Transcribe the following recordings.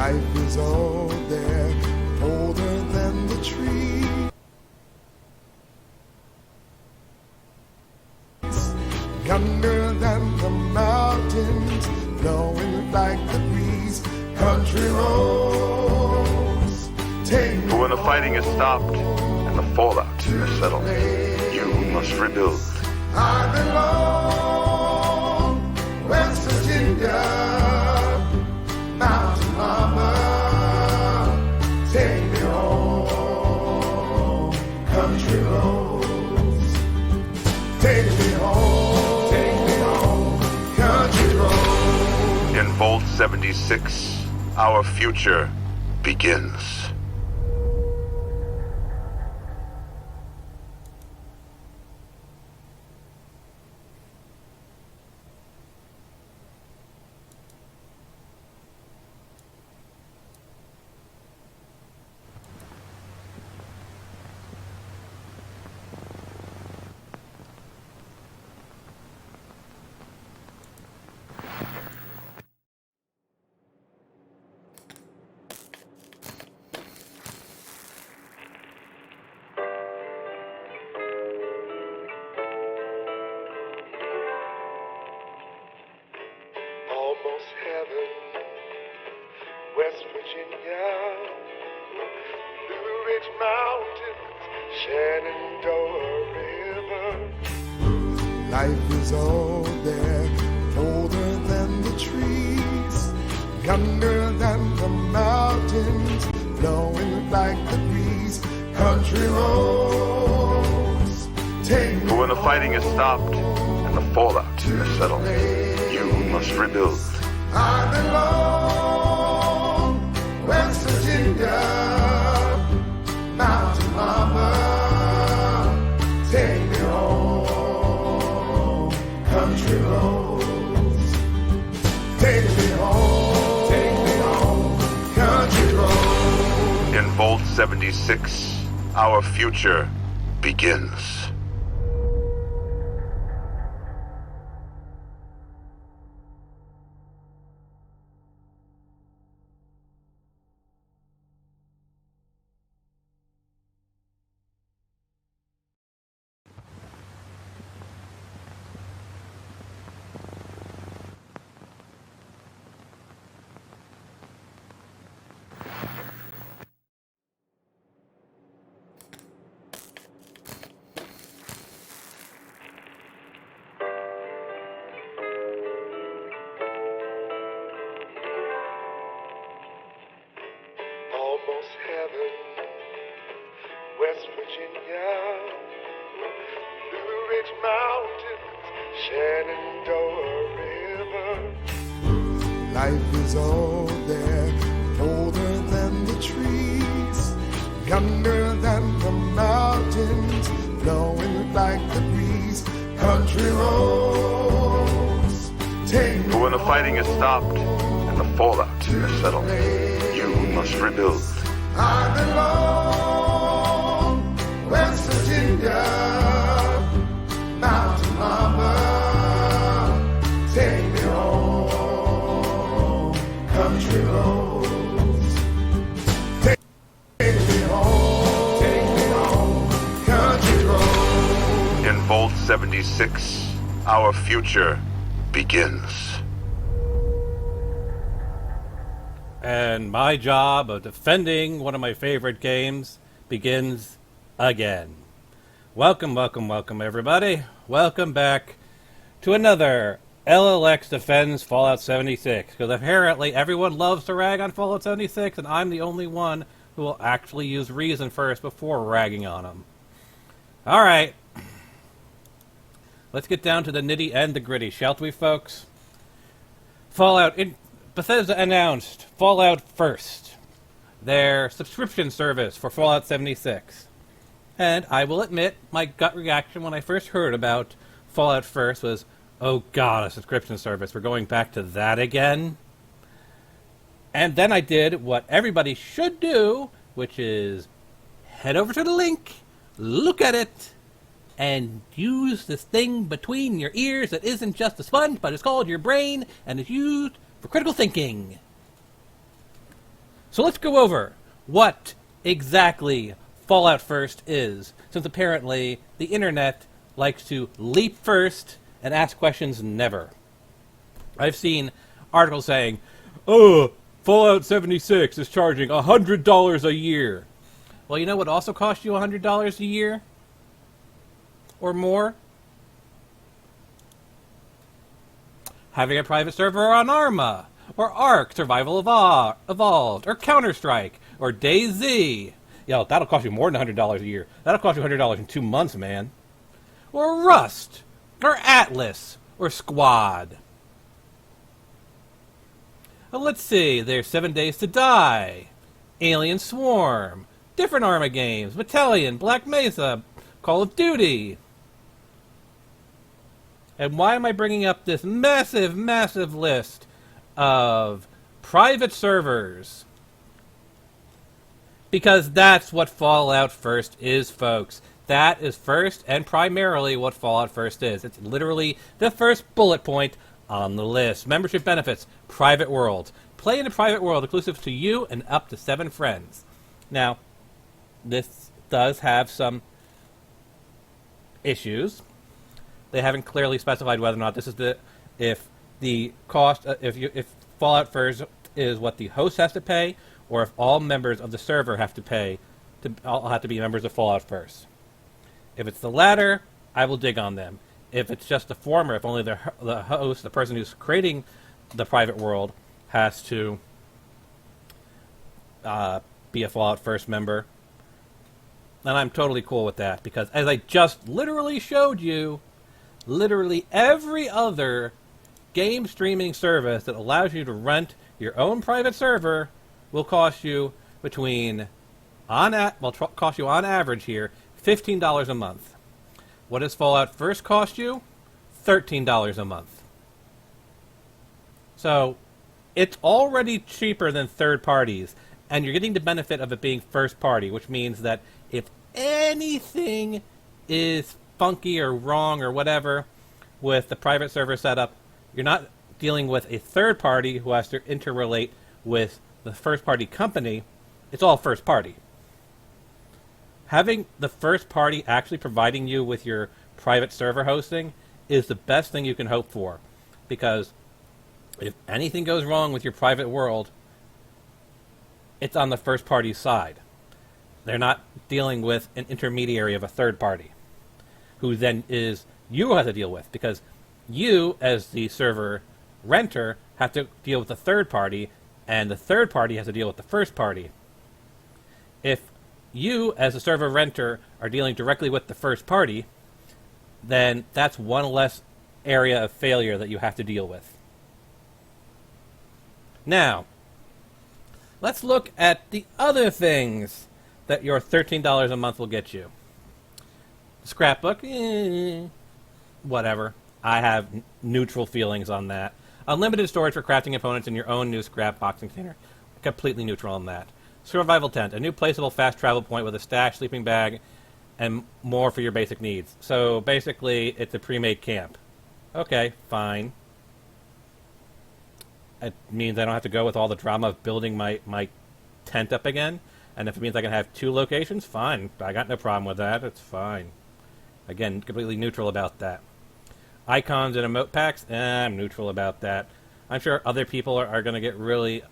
Life is old there, older than the tree. Younger than the mountains, blowing like the breeze. Country roads, take me. But when the fighting is stopped and the fallout is settled, you must rebuild. I belong, West Virginia, Mountain Mama, take me home, country roads, take me home, country roads. In Vault 76, our future begins. Almost heaven, West Virginia, Blue Ridge Mountains, Shenandoah River. Life is old there, older than the trees, younger than the mountains, blowing like the breeze. Country roads, take me. But when the fighting is stopped and the fallout is settled, you must rebuild. I belong, West Virginia, Mountain Mama, take me home, country roads, take me home, country roads. In Vault 76, our future begins. Almost heaven, West Virginia, Blue Ridge Mountains, Shenandoah River. Life is old there, older than the trees, younger than the mountains, blowing like the breeze. Country roads, take me. But when the fighting is stopped and the fallout is settled, you must rebuild. I belong, West Virginia, Mountain Mama, take me home, country roads, take me home, country roads. In Vault 76, our future begins. And my job of defending one of my favorite games begins again. Welcome, welcome, welcome, everybody. Welcome back to another LLX Defends Fallout 76. Because apparently everyone loves to rag on Fallout 76, and I'm the only one who will actually use reason first before ragging on them. Alright. Let's get down to the nitty and the gritty, shall we, folks? Bethesda announced Fallout First, their subscription service for Fallout 76. And I will admit, my gut reaction when I first heard about Fallout First was, oh god, a subscription service, we're going back to that again? And then I did what everybody should do, which is head over to the link, look at it, and use this thing between your ears that isn't just a sponge, but it's called your brain, and is used for critical thinking. So let's go over what exactly Fallout First is, since apparently the internet likes to leap first and ask questions never. I've seen articles saying, "Oh, Fallout 76 is charging $100 a year." Well, you know what also costs you $100 a year? Or more? Having a private server on Arma, or Ark Survival Evolved, or Counter-Strike, or DayZ. Yo, that'll cost you more than $100 a year. That'll cost you $100 in 2 months, man. Or Rust, or Atlas, or Squad. Well, let's see, there's 7 Days to Die, Alien Swarm, different Arma games, Battalion, Black Mesa, Call of Duty. And why am I bringing up this massive, massive list of private servers? Because that's what Fallout First is, folks. That is first and primarily what Fallout First is. It's literally the first bullet point on the list. Membership benefits, private world. Play in a private world exclusive to you and up to 7 friends. Now, this does have some issues. They haven't clearly specified whether or not this is if Fallout First is what the host has to pay, or if all members of the server have to pay all have to be members of Fallout First. If it's the latter, I will dig on them. If it's just the former, if only the host, the person who's creating the private world, has to be a Fallout First member, then I'm totally cool with that. Because as I just literally showed you, literally every other game streaming service that allows you to rent your own private server will cost you cost you on average here $15 a month. What does Fallout First cost you? $13 a month. So it's already cheaper than third parties, and you're getting the benefit of it being first party, which means that if anything is funky or wrong or whatever with the private server setup, you're not dealing with a third party who has to interrelate with the first party company. It's all first party. Having the first party actually providing you with your private server hosting is the best thing you can hope for, because if anything goes wrong with your private world, it's on the first party's side. They're not dealing with an intermediary of a third party, who then you have to deal with, because you, as the server renter, have to deal with the third party, and the third party has to deal with the first party. If you, as a server renter, are dealing directly with the first party, then that's one less area of failure that you have to deal with. Now, let's look at the other things that your $13 a month will get you. Scrapbook, whatever. I have neutral feelings on that. Unlimited storage for crafting components in your own new scrap boxing container. Completely neutral on that. Survival tent, a new placeable fast travel point with a stash, sleeping bag, and more for your basic needs. So basically, it's a pre-made camp. Okay, fine. It means I don't have to go with all the drama of building my tent up again. And if it means I can have 2 locations, fine. I got no problem with that. It's fine. Again, completely neutral about that. Icons and emote packs, I'm neutral about that. I'm sure other people are going to get really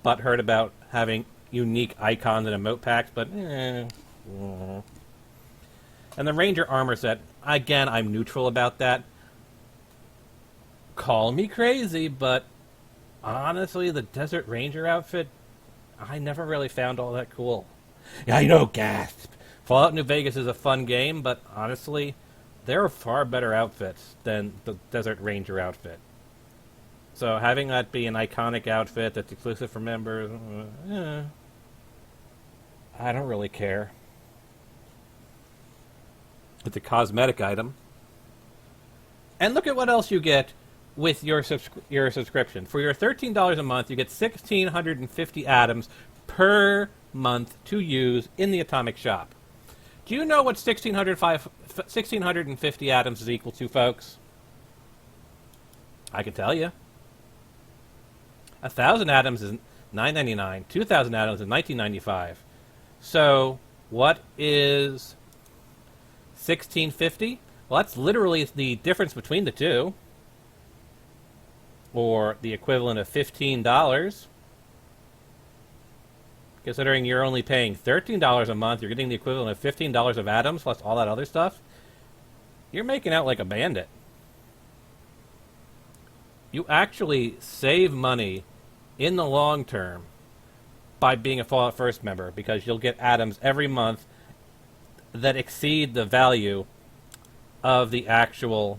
butthurt about having unique icons and emote packs, but And the Ranger armor set, again, I'm neutral about that. Call me crazy, but honestly, the Desert Ranger outfit, I never really found all that cool. Yeah, I know, gasp. Fallout New Vegas is a fun game, but honestly, there are far better outfits than the Desert Ranger outfit. So having that be an iconic outfit that's exclusive for members, I don't really care. It's a cosmetic item. And look at what else you get with your subscription. For your $13 a month, you get 1,650 atoms per month to use in the Atomic Shop. Do you know what 1,650 atoms is equal to, folks? I can tell you. 1,000 atoms is $9.99, 2,000 atoms in $19.95. So what is $16.50? Well, that's literally the difference between the two, or the equivalent of $15. Considering you're only paying $13 a month, you're getting the equivalent of $15 of atoms plus all that other stuff. You're making out like a bandit. You actually save money in the long term by being a Fallout First member, because you'll get atoms every month that exceed the value of the actual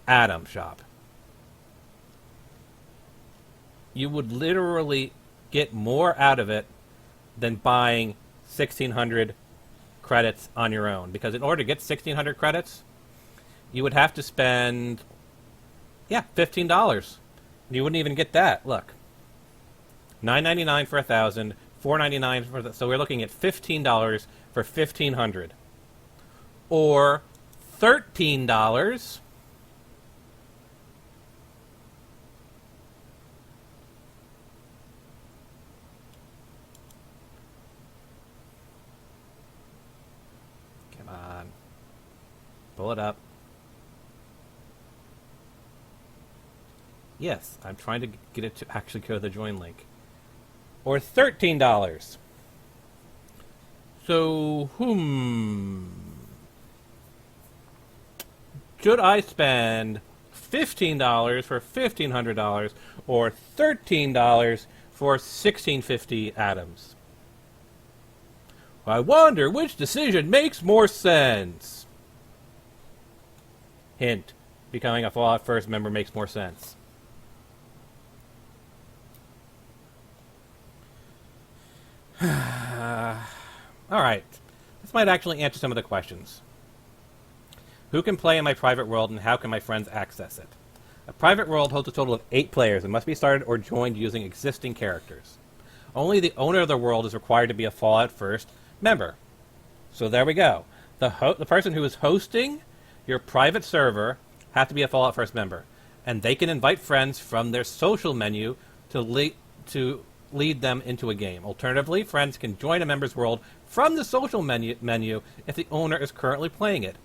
atom shop. You would literally get more out of it than buying 1,600 credits on your own. Because in order to get 1,600 credits, you would have to spend, $15. You wouldn't even get that. Look, $9.99 for 1,000, $4.99 for so we're looking at $15 for 1,500, or $13. Come on, pull it up. Yes, I'm trying to get it to actually go to the join link. Or $13. So, should I spend $15 for $1,500 or $13 for 1,650 atoms? I wonder which decision makes more sense. Hint, becoming a Fallout First member makes more sense. Alright, this might actually answer some of the questions. Who can play in my private world, and how can my friends access it? A private world holds a total of 8 players and must be started or joined using existing characters. Only the owner of the world is required to be a Fallout First member. So there we go. The person who is hosting your private server has to be a Fallout First member. And they can invite friends from their social menu to lead them into a game. Alternatively, friends can join a member's world from the social menu if the owner is currently playing it.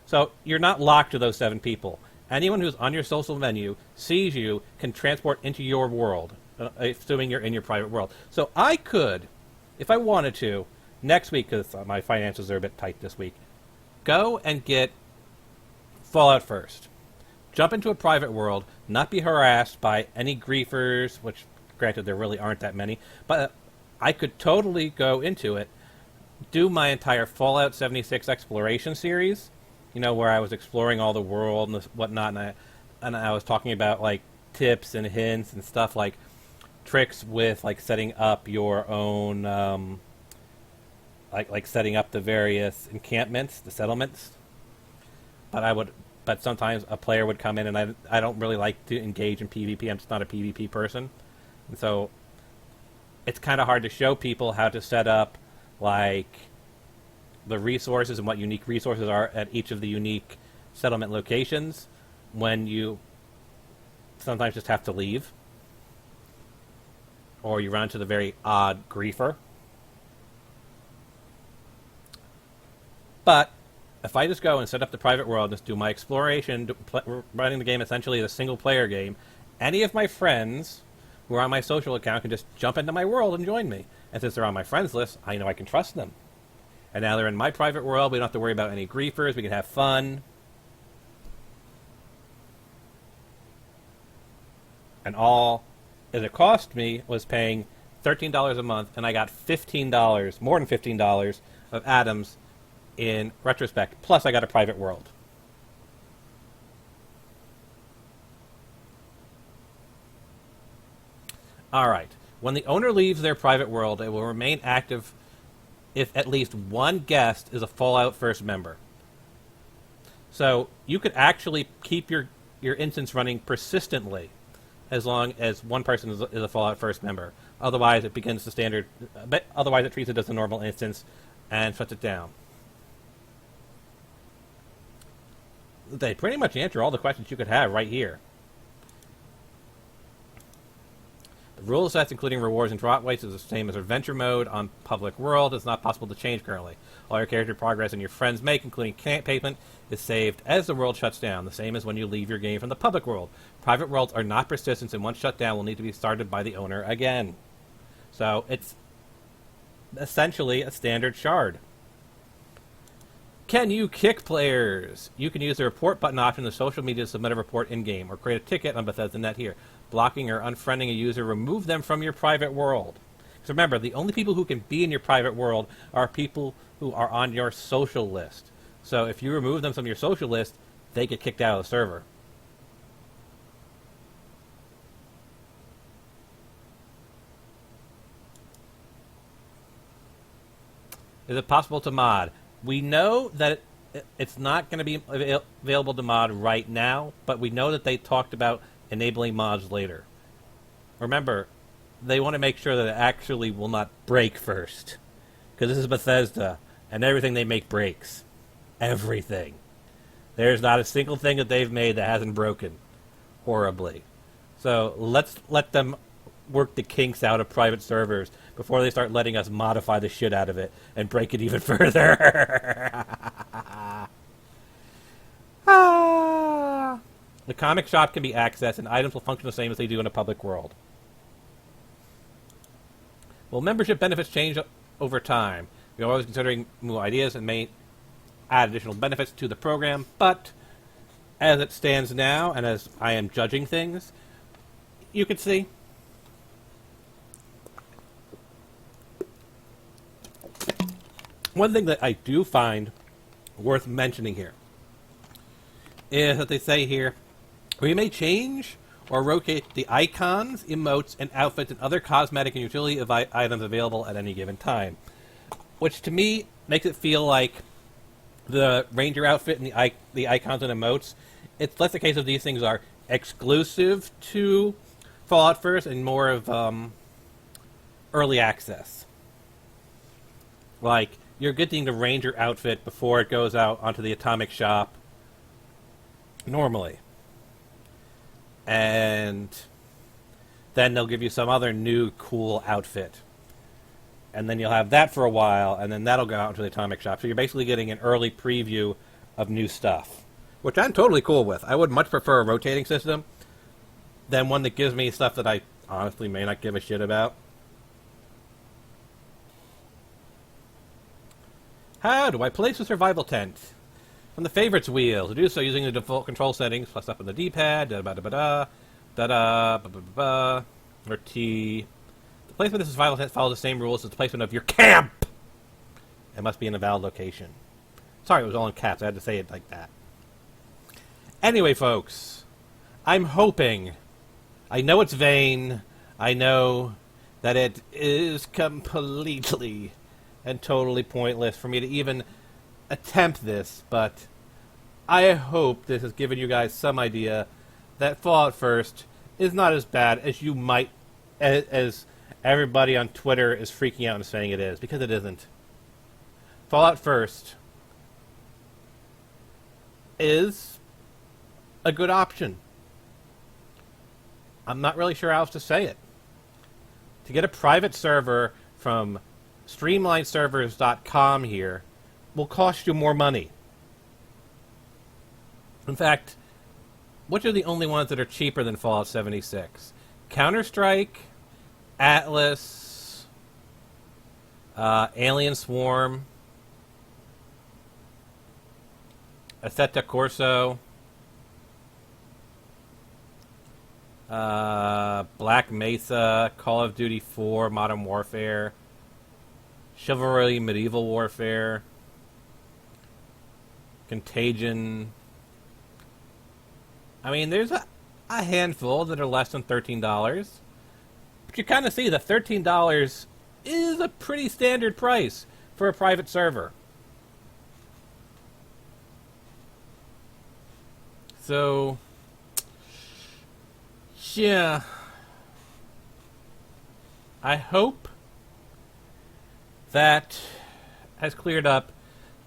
So you're not locked to those 7 people. Anyone who's on your social menu sees you, can transport into your world, assuming you're in your private world. So I could, if I wanted to, next week, because my finances are a bit tight this week, go and get Fallout First. Jump into a private world, not be harassed by any griefers, which granted, there really aren't that many, but I could totally go into it, do my entire Fallout 76 exploration series, where I was exploring all the world and whatnot, and I was talking about, tips and hints and stuff, tricks with, setting up your own, setting up the various encampments, the settlements. But sometimes a player would come in, and I don't really like to engage in PvP. I'm just not a PvP person. And so it's kind of hard to show people how to set up, the resources and what unique resources are at each of the unique settlement locations when you sometimes just have to leave. Or you run into the very odd griefer. But if I just go and set up the private world, just do my exploration, running the game essentially as a single-player game, any of my friends who are on my social account can just jump into my world and join me. And since they're on my friends list, I know I can trust them. And now they're in my private world. We don't have to worry about any griefers. We can have fun. And all that it cost me was paying $13 a month, and I got $15, more than $15 of atoms in retrospect. Plus, I got a private world. All right. When the owner leaves their private world, it will remain active if at least one guest is a Fallout First member. So you could actually keep your instance running persistently as long as one person is a Fallout First member. Otherwise, it begins the standard. Otherwise, it treats it as a normal instance and shuts it down. They pretty much answer all the questions you could have right here. The rule sets, including rewards and drop weights, is the same as adventure mode on public world. It's not possible to change currently. All your character progress and your friends make, including camp payment, is saved as the world shuts down, the same as when you leave your game from the public world. Private worlds are not persistent, and once shut down will need to be started by the owner again. So it's essentially a standard shard. Can you kick players? You can use the report button option in the social media to submit a report in-game, or create a ticket on Bethesda.net here. Blocking or unfriending a user, remove them from your private world. Because remember, the only people who can be in your private world are people who are on your social list. So if you remove them from your social list, they get kicked out of the server. Is it possible to mod? We know that it's not going to be available to mod right now, but we know that they talked about enabling mods later. Remember, they want to make sure that it actually will not break first. Because this is Bethesda, and everything they make breaks. Everything. There's not a single thing that they've made that hasn't broken horribly. So let's let them work the kinks out of private servers before they start letting us modify the shit out of it and break it even further. The comic shop can be accessed, and items will function the same as they do in a public world. Will membership benefits change over time? We're always considering new ideas and may add additional benefits to the program, but as it stands now, and as I am judging things, you can see one thing that I do find worth mentioning here is that they say here, we may change or rotate the icons, emotes, and outfits and other cosmetic and utility items available at any given time. Which to me makes it feel like the Ranger outfit and the icons and emotes, it's less a case of these things are exclusive to Fallout First and more of early access. Like, you're getting the Ranger outfit before it goes out onto the Atomic Shop normally. And then they'll give you some other new cool outfit. And then you'll have that for a while, and then that'll go out into the Atomic Shop. So you're basically getting an early preview of new stuff, which I'm totally cool with. I would much prefer a rotating system than one that gives me stuff that I honestly may not give a shit about. How do I place a survival tent? From the favorites wheel. To do so using the default control settings, plus up on the D-pad, or T. The placement of the survival tent follows the same rules as the placement of your camp. It must be in a valid location. Sorry, it was all in caps. I had to say it like that. Anyway, folks, I'm hoping. I know it's vain. I know that it is completely and totally pointless for me to even attempt this, but I hope this has given you guys some idea that Fallout First is not as bad as you might, as everybody on Twitter is freaking out and saying it is, because it isn't. Fallout First is a good option. I'm not really sure how else to say it. To get a private server from StreamlineServers.com here will cost you more money. In fact, which are the only ones that are cheaper than Fallout 76? Counter-Strike, Atlas, Alien Swarm, Assetto Corso, Black Mesa, Call of Duty 4, Modern Warfare, Chivalry Medieval Warfare, Contagion. I mean, there's a handful that are less than $13. But you kind of see that $13 is a pretty standard price for a private server. So, yeah. I hope that has cleared up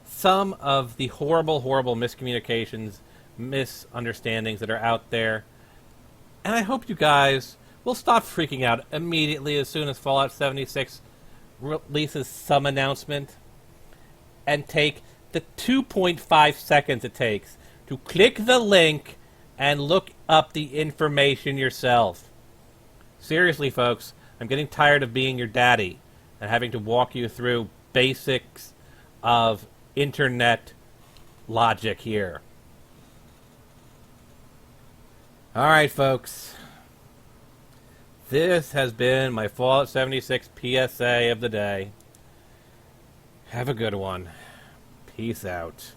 some of the horrible, horrible miscommunications, misunderstandings that are out there. And I hope you guys will stop freaking out immediately as soon as Fallout 76 releases some announcement and take the 2.5 seconds it takes to click the link and look up the information yourself. Seriously, folks, I'm getting tired of being your daddy and having to walk you through basics of internet logic here. Alright, folks. This has been my Fallout 76 PSA of the day. Have a good one. Peace out.